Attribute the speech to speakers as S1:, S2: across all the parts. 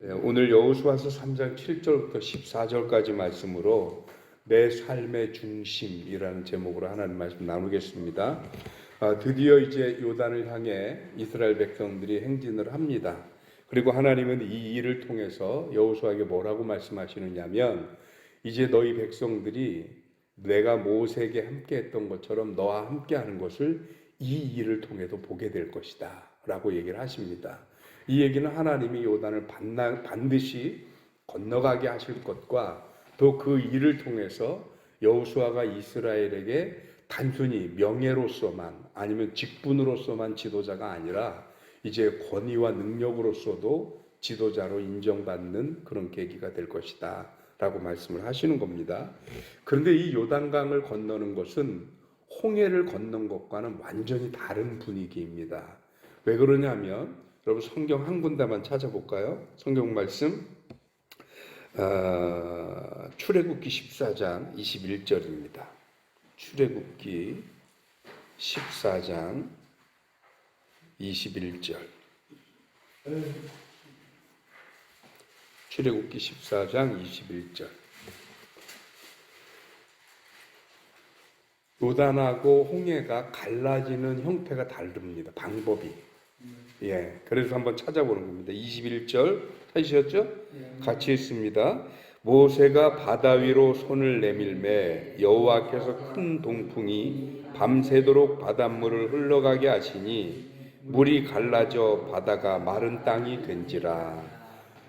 S1: 오늘 여호수아서 3장 7절부터 14절까지 말씀으로 내 삶의 중심이라는 제목으로 하나님 말씀 나누겠습니다. 드디어 이제 요단을 향해 이스라엘 백성들이 행진을 합니다. 그리고 하나님은 이 일을 통해서 여호수아에게 뭐라고 말씀하시느냐면, 이제 너희 백성들이 내가 모세에게 함께 했던 것처럼 너와 함께 하는 것을 이 일을 통해서 보게 될 것이다 라고 얘기를 하십니다. 이 얘기는 하나님이 요단을 반드시 건너가게 하실 것과 또 그 일을 통해서 여호수아가 이스라엘에게 단순히 명예로서만 아니면 직분으로서만 지도자가 아니라 이제 권위와 능력으로서도 지도자로 인정받는 그런 계기가 될 것이다 라고 말씀을 하시는 겁니다. 그런데 이 요단강을 건너는 것은 홍해를 건넌 것과는 완전히 다른 분위기입니다. 왜 그러냐면, 여러분 성경 한 군데만 찾아볼까요? 성경 말씀 출애굽기 14장 21절입니다. 출애굽기 14장 21절. 출애굽기 14장 21절. 요단하고 홍해가 갈라지는 형태가 다릅니다. 방법이. 그래서 한번 찾아보는 겁니다. 21절 찾으셨죠? 같이 읽습니다. 모세가 바다 위로 손을 내밀매 여호와께서 큰 동풍이 밤새도록 바닷물을 흘러가게 하시니 물이 갈라져 바다가 마른 땅이 된지라.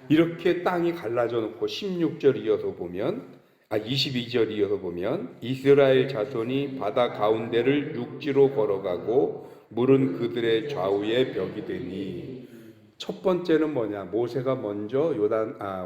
S1: 이렇게 땅이 갈라져 놓고 16절 이어서 보면 22절 이어서 보면 이스라엘 자손이 바다 가운데를 육지로 걸어가고 물은 그들의 좌우에 벽이 되니. 첫 번째는 뭐냐? 모세가 먼저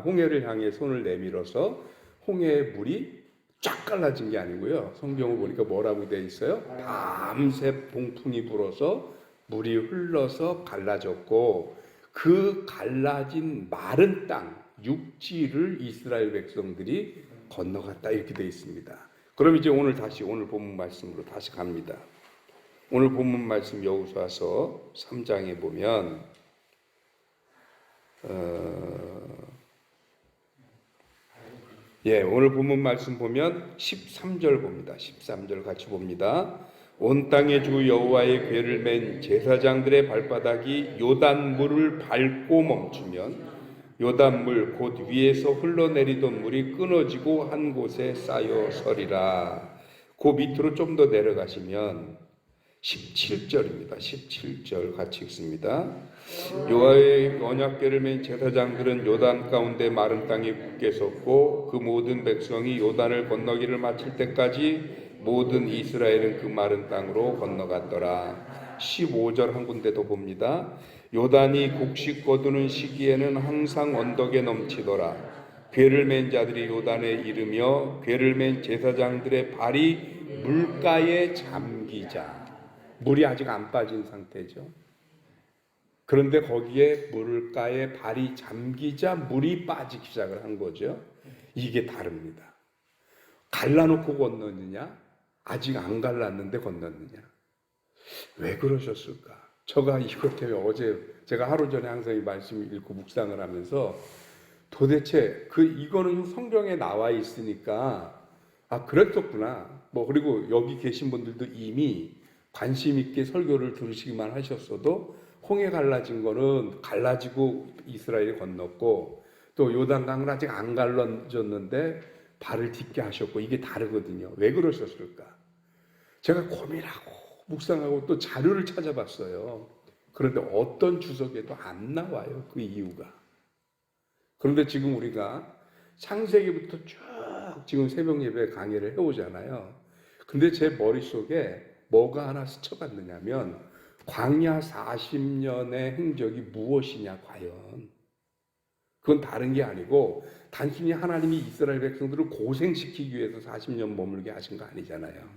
S1: 홍해를 향해 손을 내밀어서 홍해의 물이 쫙 갈라진 게 아니고요. 성경을 보니까 뭐라고 되어 있어요? 밤새 동풍이 불어서 물이 흘러서 갈라졌고, 그 갈라진 마른 땅, 육지를 이스라엘 백성들이 건너갔다 이렇게 되어 있습니다. 그럼 이제 오늘 본문 말씀으로 다시 갑니다. 오늘 본문 말씀 여호수아서 3장에 보면 오늘 본문 말씀 보면 13절 봅니다. 13절 같이 봅니다. 온 땅의 주 여호와의 궤를 맨 제사장들의 발바닥이 요단물을 밟고 멈추면 요단물 곧 위에서 흘러내리던 물이 끊어지고 한 곳에 쌓여 서리라. 그 밑으로 좀 더 내려가시면 17절입니다. 17절 같이 읽습니다. 여호와의 언약궤를 맨 제사장들은 요단 가운데 마른 땅에 굳게 섰고 그 모든 백성이 요단을 건너기를 마칠 때까지 모든 이스라엘은 그 마른 땅으로 건너갔더라. 15절 한 군데 더 봅니다. 요단이 곡식 거두는 시기에는 항상 언덕에 넘치더라. 궤를 맨 자들이 요단에 이르며 궤를 맨 제사장들의 발이 물가에 잠기자. 물이 아직 안 빠진 상태죠. 그런데 거기에 물가에 발이 잠기자 물이 빠지기 시작을 한 거죠. 이게 다릅니다. 갈라놓고 건너느냐, 아직 안 갈랐는데 건넜느냐. 왜 그러셨을까? 제가 이것 때문에 제가 하루 전에 항상 이 말씀을 읽고 묵상을 하면서 도대체 이거는 성경에 나와 있으니까 그랬었구나. 그리고 여기 계신 분들도 이미 관심 있게 설교를 들으시기만 하셨어도 홍해 갈라진 거는 갈라지고 이스라엘이 건넜고, 또 요단강은 아직 안 갈라졌는데 발을 딛게 하셨고, 이게 다르거든요. 왜 그러셨을까? 제가 고민하고 묵상하고 또 자료를 찾아봤어요. 그런데 어떤 주석에도 안 나와요, 그 이유가. 그런데 지금 우리가 창세기부터 쭉 지금 새벽 예배 강의를 해오잖아요. 근데 제 머릿속에 뭐가 하나 스쳐갔느냐면, 광야 40년의 행적이 무엇이냐 과연. 그건 다른 게 아니고 단순히 하나님이 이스라엘 백성들을 고생시키기 위해서 40년 머물게 하신 거 아니잖아요.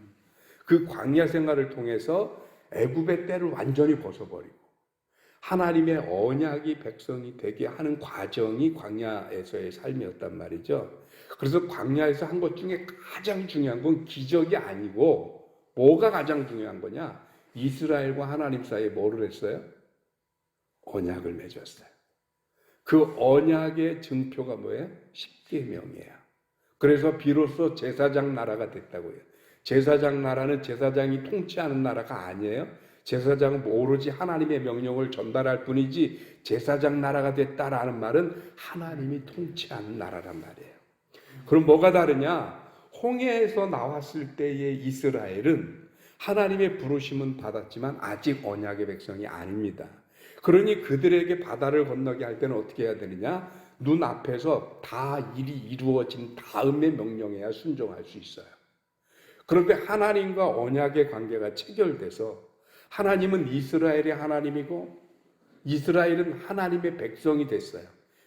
S1: 그 광야 생활을 통해서 애굽의 때를 완전히 벗어버리고 하나님의 언약이 백성이 되게 하는 과정이 광야에서의 삶이었단 말이죠. 그래서 광야에서 한 것 중에 가장 중요한 건 기적이 아니고, 뭐가 가장 중요한 거냐? 이스라엘과 하나님 사이에 뭐를 했어요? 언약을 맺었어요. 그 언약의 증표가 뭐예요? 십계명이에요. 그래서 비로소 제사장 나라가 됐다고요. 제사장 나라는 제사장이 통치하는 나라가 아니에요. 제사장은 오로지 하나님의 명령을 전달할 뿐이지 제사장 나라가 됐다라는 말은 하나님이 통치하는 나라란 말이에요. 그럼 뭐가 다르냐? 홍해에서 나왔을 때의 이스라엘은 하나님의 부르심은 받았지만 아직 언약의 백성이 아닙니다. 그러니 그들에게 바다를 건너게 할 때는 어떻게 해야 되느냐? 눈앞에서 다 일이 이루어진 다음에 명령해야 순종할 수 있어요. 그런데 하나님과 언약의 관계가 체결돼서 하나님은 이스라엘의 하나님이고 이스라엘은 하나님의 백성이 됐어요.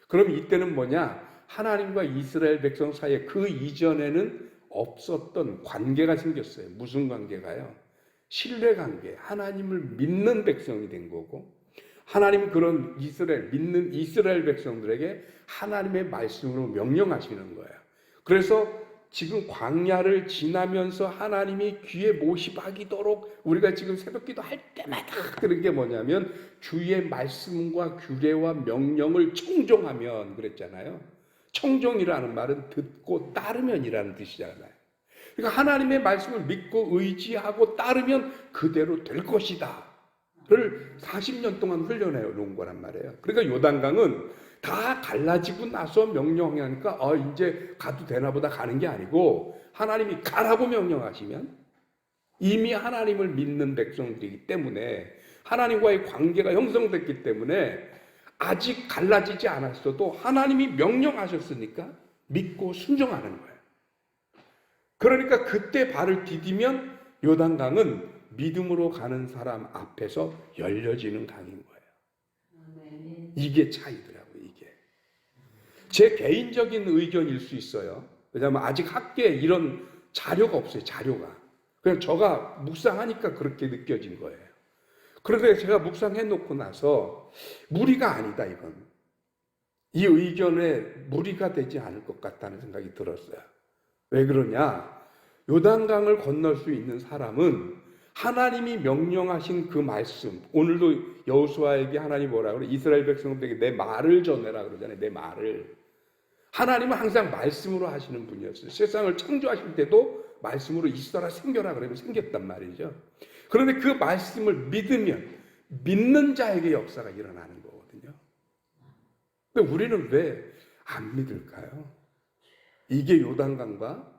S1: 그럼 이때는 뭐냐? 하나님과 이스라엘 백성 사이에 그 이전에는 없었던 관계가 생겼어요. 무슨 관계가요? 신뢰 관계. 하나님을 믿는 백성이 된 거고 하나님은 그런 믿는 이스라엘 백성들에게 하나님의 말씀으로 명령하시는 거예요. 그래서 지금 광야를 지나면서 하나님이 귀에 못이 박이도록 우리가 지금 새벽기도 할 때마다 그런 게 뭐냐면 주의 말씀과 규례와 명령을 청종하면 그랬잖아요. 청종이라는 말은 듣고 따르면이라는 뜻이잖아요. 그러니까 하나님의 말씀을 믿고 의지하고 따르면 그대로 될 것이다 를 40년 동안 훈련해 놓은 거란 말이에요. 그러니까 요단강은 다 갈라지고 나서 명령하니까 이제 가도 되나 보다 가는 게 아니고 하나님이 가라고 명령하시면 이미 하나님을 믿는 백성들이기 때문에 하나님과의 관계가 형성됐기 때문에 아직 갈라지지 않았어도 하나님이 명령하셨으니까 믿고 순종하는 거예요. 그러니까 그때 발을 디디면 요단강은 믿음으로 가는 사람 앞에서 열려지는 강인 거예요. 이게 차이더라고요. 이게 제 개인적인 의견일 수 있어요. 왜냐하면 아직 학계에 이런 자료가 없어요. 자료가 그냥 제가 묵상하니까 그렇게 느껴진 거예요. 그런데 제가 묵상해놓고 나서 무리가 아니다 이건. 이 의견에 무리가 되지 않을 것 같다는 생각이 들었어요. 왜 그러냐? 요단강을 건널 수 있는 사람은 하나님이 명령하신 그 말씀, 오늘도 여호수아에게 하나님 뭐라 그래? 이스라엘 백성들에게 내 말을 전해라 그러잖아요. 내 말을. 하나님은 항상 말씀으로 하시는 분이었어요. 세상을 창조하실 때도 말씀으로 있어라 생겨라 그러면 생겼단 말이죠. 그런데 그 말씀을 믿으면 믿는 자에게 역사가 일어나는 거거든요. 근데 우리는 왜 안 믿을까요? 이게 요단강과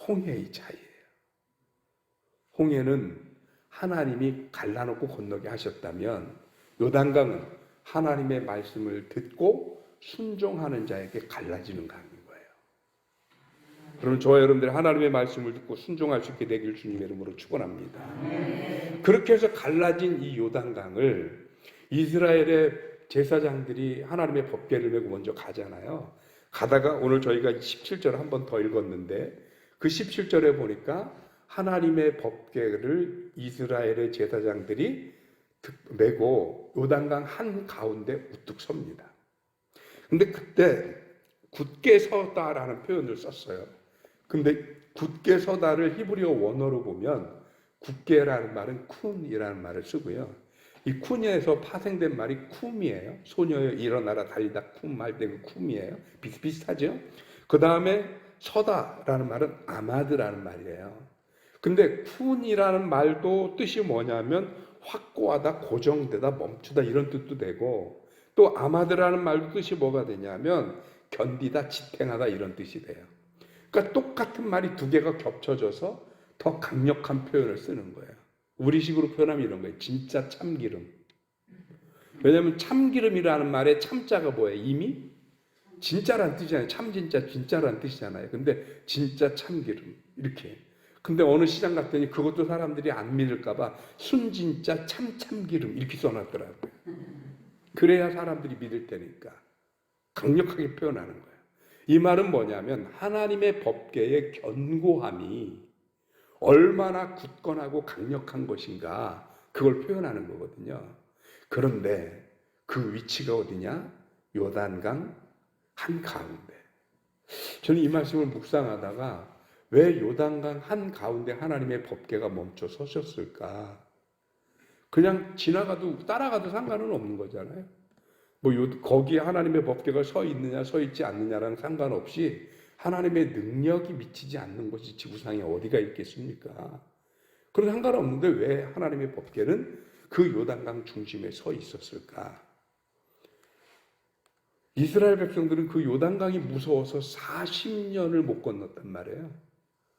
S1: 홍해의 차이예요. 홍해는 하나님이 갈라놓고 건너게 하셨다면 요단강은 하나님의 말씀을 듣고 순종하는 자에게 갈라지는 강인 거예요. 그럼 저와 여러분들이 하나님의 말씀을 듣고 순종할 수 있게 되길 주님의 이름으로 축원합니다. 그렇게 해서 갈라진 이 요단강을 이스라엘의 제사장들이 하나님의 법궤를 메고 먼저 가잖아요. 가다가 오늘 저희가 17절 한 번 더 읽었는데 그 17절에 보니까 하나님의 법궤를 이스라엘의 제사장들이 메고 요단강 한가운데 우뚝 섭니다. 근데 그때 굳게 서다라는 표현을 썼어요. 근데 굳게 서다를 히브리어 원어로 보면 굳게라는 말은 쿤이라는 말을 쓰고요. 이 쿤에서 파생된 말이 쿰이에요. 소녀여 일어나라 달리다 쿰 할 때 그 쿰이에요. 비슷비슷하죠? 그 다음에 서다라는 말은 아마드라는 말이에요. 근데 쿤이라는 말도 뜻이 뭐냐면 확고하다, 고정되다, 멈추다 이런 뜻도 되고 또 아마드라는 말도 뜻이 뭐가 되냐면 견디다, 지탱하다 이런 뜻이 돼요. 그러니까 똑같은 말이 두 개가 겹쳐져서 더 강력한 표현을 쓰는 거예요. 우리식으로 표현하면 이런 거예요. 진짜 참기름. 왜냐하면 참기름이라는 말의 참자가 뭐예요? 이미 진짜란 뜻이잖아요. 참 진짜 진짜란 뜻이잖아요. 근데 진짜 참기름 이렇게. 근데 어느 시장 갔더니 그것도 사람들이 안 믿을까봐 순진짜 참기름 이렇게 써놨더라고요. 그래야 사람들이 믿을 테니까 강력하게 표현하는 거예요. 이 말은 뭐냐면 하나님의 법궤의 견고함이 얼마나 굳건하고 강력한 것인가 그걸 표현하는 거거든요. 그런데 그 위치가 어디냐? 요단강 한가운데. 저는 이 말씀을 묵상하다가 왜 요단강 한가운데 하나님의 법궤가 멈춰 서셨을까? 그냥 지나가도 따라가도 상관은 없는 거잖아요. 거기에 하나님의 법궤가 서 있느냐 서 있지 않느냐랑 상관없이 하나님의 능력이 미치지 않는 곳이 지구상에 어디가 있겠습니까? 그런 상관없는데 왜 하나님의 법궤는 그 요단강 중심에 서 있었을까? 이스라엘 백성들은 그 요단강이 무서워서 40년을 못 건넜단 말이에요.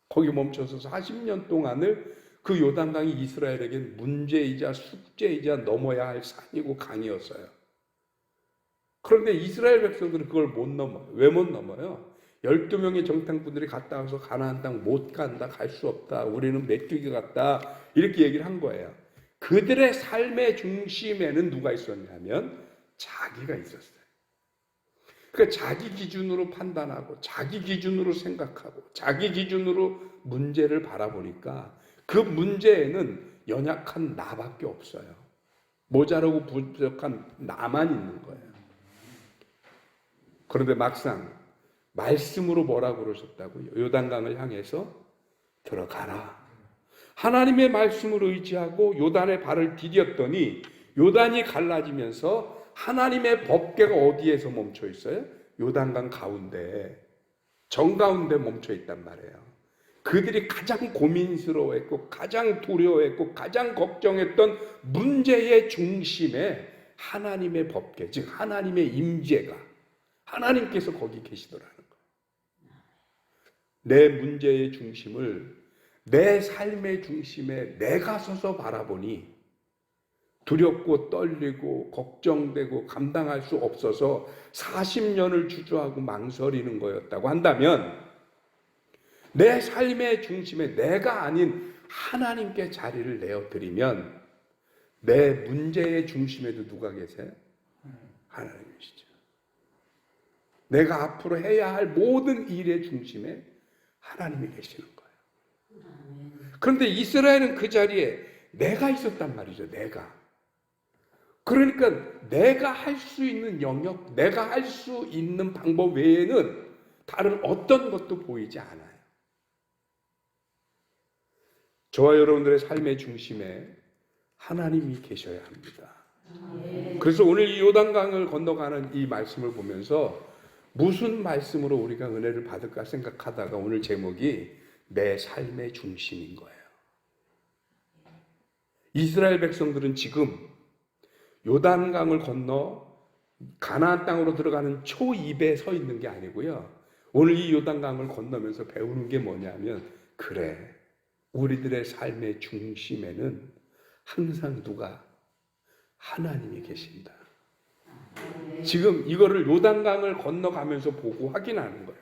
S1: 거기 멈춰서 40년 동안을 그 요단강이 이스라엘에게 문제이자 숙제이자 넘어야 할 산이고 강이었어요. 그런데 이스라엘 백성들은 그걸 못 넘어요. 왜 못 넘어요? 12명의 정탐꾼들이 갔다 와서 가나안 땅 못 간다, 갈 수 없다, 우리는 메뚜기 같다 이렇게 얘기를 한 거예요. 그들의 삶의 중심에는 누가 있었냐면 자기가 있었어요. 그러니까 자기 기준으로 판단하고 자기 기준으로 생각하고 자기 기준으로 문제를 바라보니까 그 문제에는 연약한 나밖에 없어요. 모자라고 부족한 나만 있는 거예요. 그런데 막상 말씀으로 뭐라고 그러셨다고요? 요단강을 향해서 들어가라. 하나님의 말씀을 의지하고 요단의 발을 디뎠더니 요단이 갈라지면서 하나님의 법궤가 어디에서 멈춰 있어요? 요단강 가운데, 정가운데 멈춰 있단 말이에요. 그들이 가장 고민스러워했고 가장 두려워했고 가장 걱정했던 문제의 중심에 하나님의 법궤, 즉 하나님의 임재가, 하나님께서 거기 계시더라는 거예요. 내 문제의 중심을 내 삶의 중심에 내가 서서 바라보니 두렵고 떨리고 걱정되고 감당할 수 없어서 40년을 주저하고 망설이는 거였다고 한다면 내 삶의 중심에 내가 아닌 하나님께 자리를 내어드리면 내 문제의 중심에도 누가 계세요? 하나님이시죠. 내가 앞으로 해야 할 모든 일의 중심에 하나님이 계시는 거예요. 그런데 이스라엘은 그 자리에 내가 있었단 말이죠. 내가. 그러니까 내가 할 수 있는 영역, 내가 할 수 있는 방법 외에는 다른 어떤 것도 보이지 않아요. 저와 여러분들의 삶의 중심에 하나님이 계셔야 합니다. 그래서 오늘 이 요단강을 건너가는 이 말씀을 보면서 무슨 말씀으로 우리가 은혜를 받을까 생각하다가 오늘 제목이 내 삶의 중심인 거예요. 이스라엘 백성들은 지금 요단강을 건너 가나안 땅으로 들어가는 초입에 서 있는 게 아니고요. 오늘 이 요단강을 건너면서 배우는 게 뭐냐면, 그래, 우리들의 삶의 중심에는 항상 누가? 하나님이 계신다. 지금 이거를 요단강을 건너가면서 보고 확인하는 거예요.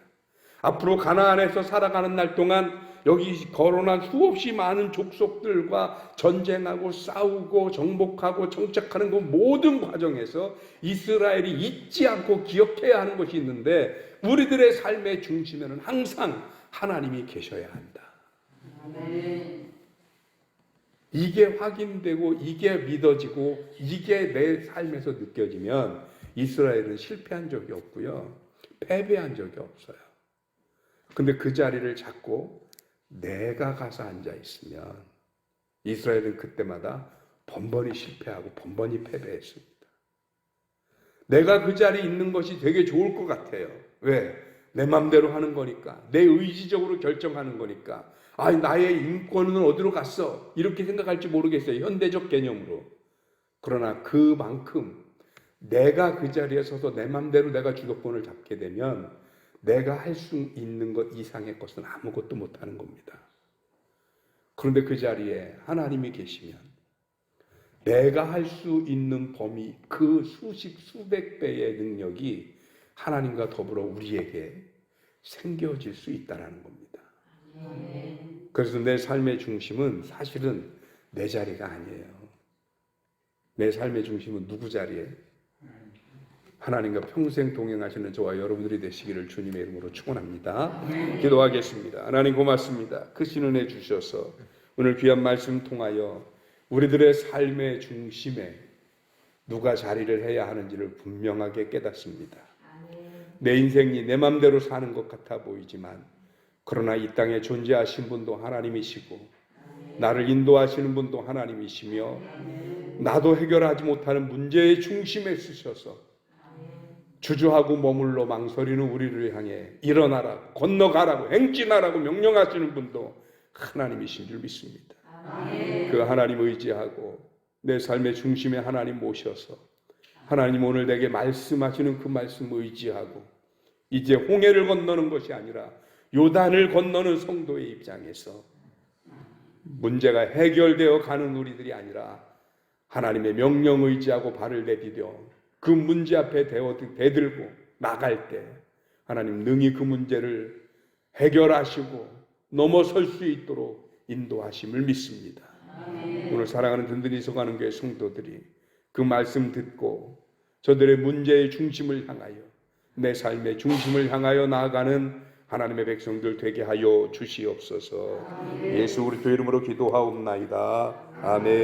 S1: 앞으로 가나안에서 살아가는 날 동안 여기 거론한 수없이 많은 족속들과 전쟁하고 싸우고 정복하고 정착하는 그 모든 과정에서 이스라엘이 잊지 않고 기억해야 하는 것이 있는데, 우리들의 삶의 중심에는 항상 하나님이 계셔야 한다. 이게 확인되고 이게 믿어지고 이게 내 삶에서 느껴지면 이스라엘은 실패한 적이 없고요, 패배한 적이 없어요. 근데 그 자리를 잡고 내가 가서 앉아 있으면 이스라엘은 그때마다 번번이 실패하고 번번이 패배했습니다. 내가 그 자리에 있는 것이 되게 좋을 것 같아요. 왜? 내 맘대로 하는 거니까, 내 의지적으로 결정하는 거니까. 아, 나의 인권은 어디로 갔어? 이렇게 생각할지 모르겠어요, 현대적 개념으로. 그러나 그만큼 내가 그 자리에 서서 내 맘대로 내가 주도권을 잡게 되면 내가 할 수 있는 것 이상의 것은 아무것도 못하는 겁니다. 그런데 그 자리에 하나님이 계시면 내가 할 수 있는 범위, 그 수십 수백 배의 능력이 하나님과 더불어 우리에게 생겨질 수 있다는 겁니다. 그래서 내 삶의 중심은 사실은 내 자리가 아니에요. 내 삶의 중심은 누구 자리에? 하나님과 평생 동행하시는 저와 여러분들이 되시기를 주님의 이름으로 축원합니다. 기도하겠습니다. 하나님 고맙습니다. 크신 은혜 주셔서 오늘 귀한 말씀 통하여 우리들의 삶의 중심에 누가 자리를 해야 하는지를 분명하게 깨닫습니다. 내 인생이 내 맘대로 사는 것 같아 보이지만, 그러나 이 땅에 존재하신 분도 하나님이시고 나를 인도하시는 분도 하나님이시며 나도 해결하지 못하는 문제의 중심에 쓰셔서 주저하고 머물러 망설이는 우리를 향해 일어나라고, 건너가라고, 행진하라고 명령하시는 분도 하나님이신 줄 믿습니다. 그 하나님 의지하고 내 삶의 중심에 하나님 모셔서 하나님 오늘 내게 말씀하시는 그 말씀 의지하고 이제 홍해를 건너는 것이 아니라 요단을 건너는 성도의 입장에서 문제가 해결되어 가는 우리들이 아니라 하나님의 명령 의지하고 발을 내디뎌 그 문제 앞에 대들고 나갈 때 하나님 능히 그 문제를 해결하시고 넘어설 수 있도록 인도하심을 믿습니다. 오늘 사랑하는 든든히 서가는 교회 성도들이 그 말씀 듣고 저들의 문제의 중심을 향하여 내 삶의 중심을 향하여 나아가는 하나님의 백성들 되게 하여 주시옵소서. 예수 그리스도 이름으로 기도하옵나이다. 아멘.